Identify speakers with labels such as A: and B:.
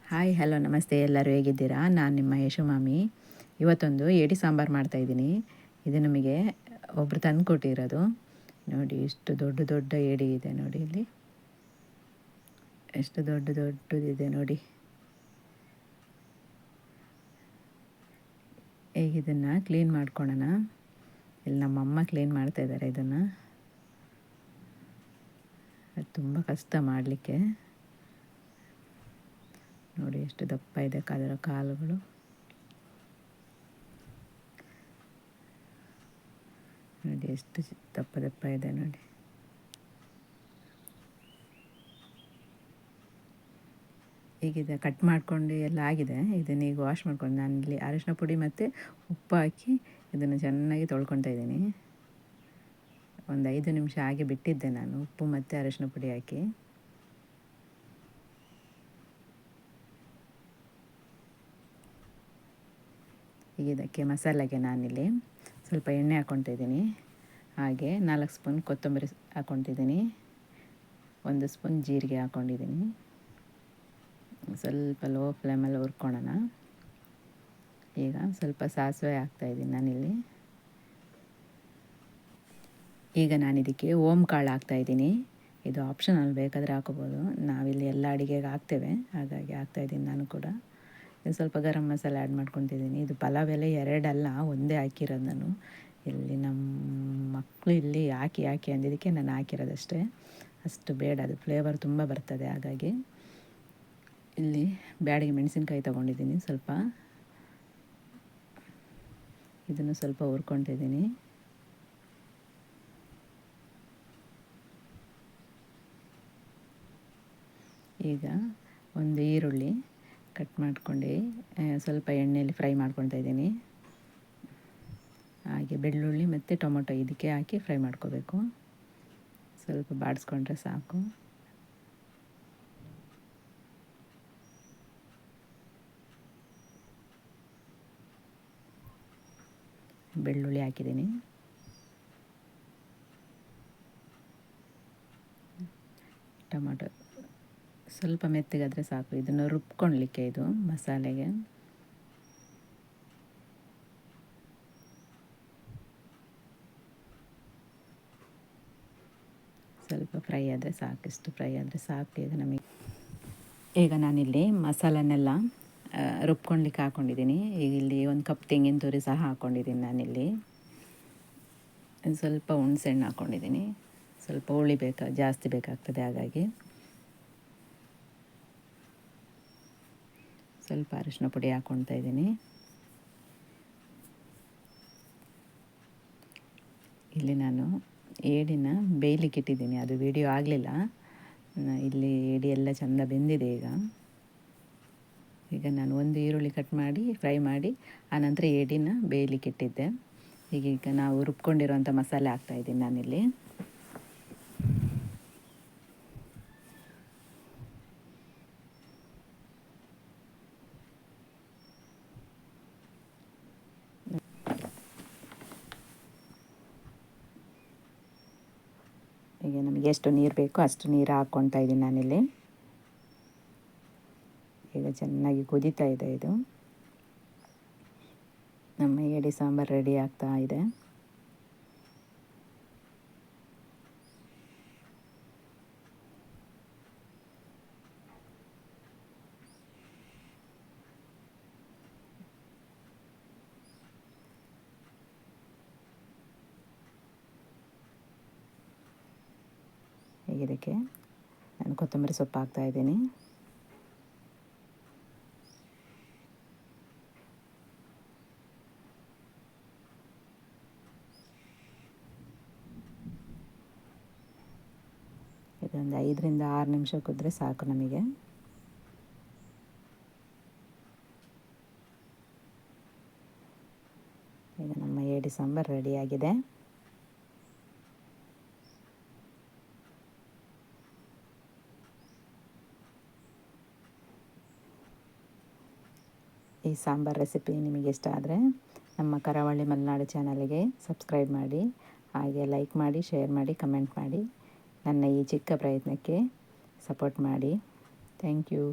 A: Hi hello ನಮಸ್ತೆ, ಎಲ್ಲರೂ ಹೇಗಿದ್ದೀರಾ? ನಾನು ನಿಮ್ಮ ಯಶೋಮಾಮಿ. ಇವತ್ತೊಂದು ಏಡಿ ಸಾಂಬಾರು ಮಾಡ್ತಾಯಿದ್ದೀನಿ. ಇದು ನಮಗೆ ಒಬ್ಬರು ತಂದು ಕೊಟ್ಟಿರೋದು. ನೋಡಿ, ಇಷ್ಟು ದೊಡ್ಡ ದೊಡ್ಡ ಏಡಿ ಇದೆ ನೋಡಿ, ಇಲ್ಲಿ ಎಷ್ಟು ದೊಡ್ಡದಿದೆ ನೋಡಿ. ಈಗ ಇದನ್ನು ಕ್ಲೀನ್ ಮಾಡ್ಕೊಳ್ಳೋಣ. ಇಲ್ಲಿ ನಮ್ಮಮ್ಮ ಕ್ಲೀನ್ ಮಾಡ್ತಾಯಿದ್ದಾರೆ ಇದನ್ನು. ಅದು ತುಂಬ ಕಷ್ಟ ಮಾಡಲಿಕ್ಕೆ. ನೋಡಿ ಎಷ್ಟು ದಪ್ಪ ಇದೆ ಅದರ ಕಾಲುಗಳು. ನೋಡಿ ಎಷ್ಟು ದಪ್ಪ ಇದೆ ನೋಡಿ. ಈಗಿದೆ ಕಟ್ ಮಾಡ್ಕೊಂಡು ಎಲ್ಲ ಆಗಿದೆ. ಇದನ್ನು ಈಗ ವಾಶ್ ಮಾಡ್ಕೊಂಡು ನಾನಿಲ್ಲಿ ಅರಿಶಿನ ಪುಡಿ ಮತ್ತು ಉಪ್ಪು ಹಾಕಿ ಇದನ್ನು ಚೆನ್ನಾಗಿ ತೊಳ್ಕೊತಾ ಇದ್ದೀನಿ. ಒಂದು 5 ನಿಮಿಷ ಹಾಗೆ ಬಿಟ್ಟಿದ್ದೆ ನಾನು, ಉಪ್ಪು ಮತ್ತು ಅರಿಶಿನ ಪುಡಿ ಹಾಕಿ. ಈಗ ಇದಕ್ಕೆ ಮಸಾಲೆಗೆ ನಾನಿಲ್ಲಿ ಸ್ವಲ್ಪ ಎಣ್ಣೆ ಹಾಕ್ಕೊತಾ ಇದ್ದೀನಿ. ಹಾಗೆ 4 ಸ್ಪೂನ್ ಕೊತ್ತಂಬರಿ ಹಾಕ್ಕೊತಿದ್ದೀನಿ. 1 ಸ್ಪೂನ್ ಜೀರಿಗೆ ಹಾಕ್ಕೊಂಡಿದ್ದೀನಿ. ಸ್ವಲ್ಪ ಲೋ ಫ್ಲೇಮಲ್ಲಿ ಹುರ್ಕೊಳ್ಳೋಣ. ಈಗ ಸ್ವಲ್ಪ ಸಾಸಿವೆ ಹಾಕ್ತಾಯಿದ್ದೀನಿ ನಾನಿಲ್ಲಿ. ಈಗ ನಾನಿದಕ್ಕೆ ಓಮ್ ಕಾಳು ಹಾಕ್ತಾಯಿದ್ದೀನಿ. ಇದು ಆಪ್ಷನಲ್, ಬೇಕಾದರೆ ಹಾಕೋಬೋದು. ನಾವಿಲ್ಲಿ ಎಲ್ಲ ಅಡುಗೆಗೆ ಹಾಕ್ತೇವೆ, ಹಾಗಾಗಿ ಹಾಕ್ತಾಯಿದ್ದೀನಿ ನಾನು ಕೂಡ. ಸ್ವಲ್ಪ ಗರಂ ಮಸಾಲೆ ಆ್ಯಡ್ ಮಾಡ್ಕೊತಿದ್ದೀನಿ. ಇದು ಪಲಾವ್ ಎಲೆ 2 ಅಲ್ಲ, ಒಂದೇ ಹಾಕಿರೋದು ನಾನು. ಇಲ್ಲಿ ನಮ್ಮ ಮಕ್ಕಳು ಇಲ್ಲಿ ಹಾಕಿ ಅಂದಿದ್ದಕ್ಕೆ ನಾನು ಹಾಕಿರೋದಷ್ಟೇ. ಅಷ್ಟು ಬೇಡ, ಅದು ಫ್ಲೇವರ್ ತುಂಬ ಬರ್ತದೆ. ಹಾಗಾಗಿ ಇಲ್ಲಿ ಬ್ಯಾಡಿಗೆ ಮೆಣಸಿನ್ಕಾಯಿ ತೊಗೊಂಡಿದ್ದೀನಿ ಸ್ವಲ್ಪ. ಇದನ್ನು ಸ್ವಲ್ಪ ಹುರ್ಕೊತಿದ್ದೀನಿ. ಈಗ ಒಂದು ಈರುಳ್ಳಿ ಕಟ್ ಮಾಡ್ಕೊಂಡು ಸ್ವಲ್ಪ ಎಣ್ಣೆಯಲ್ಲಿ ಫ್ರೈ ಮಾಡ್ಕೊತಾ ಇದ್ದೀನಿ. ಹಾಗೆ ಬೆಳ್ಳುಳ್ಳಿ ಮತ್ತು ಟೊಮೊಟೊ ಇದಕ್ಕೆ ಹಾಕಿ ಫ್ರೈ ಮಾಡ್ಕೋಬೇಕು. ಸ್ವಲ್ಪ ಬಾಡಿಸ್ಕೊಂಡ್ರೆ ಸಾಕು. ಬೆಳ್ಳುಳ್ಳಿ ಹಾಕಿದ್ದೀನಿ. ಟೊಮೊಟೊ ಸ್ವಲ್ಪ ಮೆತ್ತಗಾದರೆ ಸಾಕು. ಇದನ್ನು ರುಬ್ಕೊಳ್ಳಲಿಕ್ಕೆ ಇದು ಮಸಾಲೆಗೆ. ಸ್ವಲ್ಪ ಫ್ರೈ ಆದರೆ ಸಾಕು, ಇಷ್ಟು ಫ್ರೈ ಆದರೆ ಸಾಕು. ಈಗ ನಾನಿಲ್ಲಿ ಮಸಾಲನ್ನೆಲ್ಲ ರುಬ್ಕೊಳ್ಳಿಕ್ಕೆ ಹಾಕ್ಕೊಂಡಿದ್ದೀನಿ. ಈಗ ಇಲ್ಲಿ 1 ಕಪ್ ತೆಂಗಿನ ತುರಿ ಸಹ ಹಾಕ್ಕೊಂಡಿದ್ದೀನಿ ನಾನಿಲ್ಲಿ. ಸ್ವಲ್ಪ ಹುಣಸೆಹಣ್ಣು ಹಾಕ್ಕೊಂಡಿದ್ದೀನಿ. ಸ್ವಲ್ಪ ಹುಳಿ ಜಾಸ್ತಿ ಬೇಕಾಗ್ತದೆ, ಹಾಗಾಗಿ ಸ್ವಲ್ಪ ಅರಿಶಿನ ಪುಡಿ ಹಾಕ್ಕೊಳ್ತಾ ಇದ್ದೀನಿ. ಇಲ್ಲಿ ನಾನು ಏಡಿನ ಬೇಯಲಿಕ್ಕೆ ಇಟ್ಟಿದ್ದೀನಿ, ಅದು ವಿಡಿಯೋ ಆಗಲಿಲ್ಲ. ಇಲ್ಲಿ ಏಡಿ ಎಲ್ಲ ಚೆಂದ ಬೆಂದಿದೆ. ಈಗ ನಾನು 1 ಈರುಳ್ಳಿ ಕಟ್ ಮಾಡಿ ಫ್ರೈ ಮಾಡಿ ಆನಂತರ ಏಡಿನ ಬೇಯಲಿಕ್ಕೆ ಇಟ್ಟಿದ್ದೆ. ಈಗ ನಾವು ರುಬ್ಕೊಂಡಿರೋಂಥ ಮಸಾಲೆ ಹಾಕ್ತಾಯಿದ್ದೀನಿ ನಾನಿಲ್ಲಿ. ಈಗ ನಮಗೆ ಎಷ್ಟು ನೀರು ಬೇಕೋ ಅಷ್ಟು ನೀರು ಹಾಕ್ಕೊತಾ ಇದ್ದೀನಿ ನಾನಿಲ್ಲಿ. ಈಗ ಚೆನ್ನಾಗಿ ಕುದೀತಾ ಇದೆ. ಇದು ನಮ್ಮ ಏಡಿ ಸಾಂಬಾರು ರೆಡಿ ಆಗ್ತಾ ಇದೆ. ಈಗ ಇದಕ್ಕೆ ನಾನು ಕೊತ್ತಂಬರಿ ಸೊಪ್ಪು ಹಾಕ್ತಾಯಿದ್ದೀನಿ. ಇದೊಂದು 5 ರಿಂದ 6 ನಿಮಿಷ ಕುದ್ರೆ ಸಾಕು ನಮಗೆ. ಈಗ ನಮ್ಮ ಏಡಿ ಸಾಂಬಾರು ರೆಡಿಯಾಗಿದೆ. ಈ ಸಾಂಬಾರು ರೆಸಿಪಿ ನಿಮಗೆ ಇಷ್ಟ ಆದರೆ ನಮ್ಮ ಕರಾವಳಿ ಮಲೆನಾಡು ಚಾನಲ್ಗೆ ಸಬ್ಸ್ಕ್ರೈಬ್ ಮಾಡಿ, ಹಾಗೆ ಲೈಕ್ ಮಾಡಿ, ಶೇರ್ ಮಾಡಿ, ಕಮೆಂಟ್ ಮಾಡಿ. ನನ್ನ ಈ ಚಿಕ್ಕ ಪ್ರಯತ್ನಕ್ಕೆ ಸಪೋರ್ಟ್ ಮಾಡಿ. Thank you.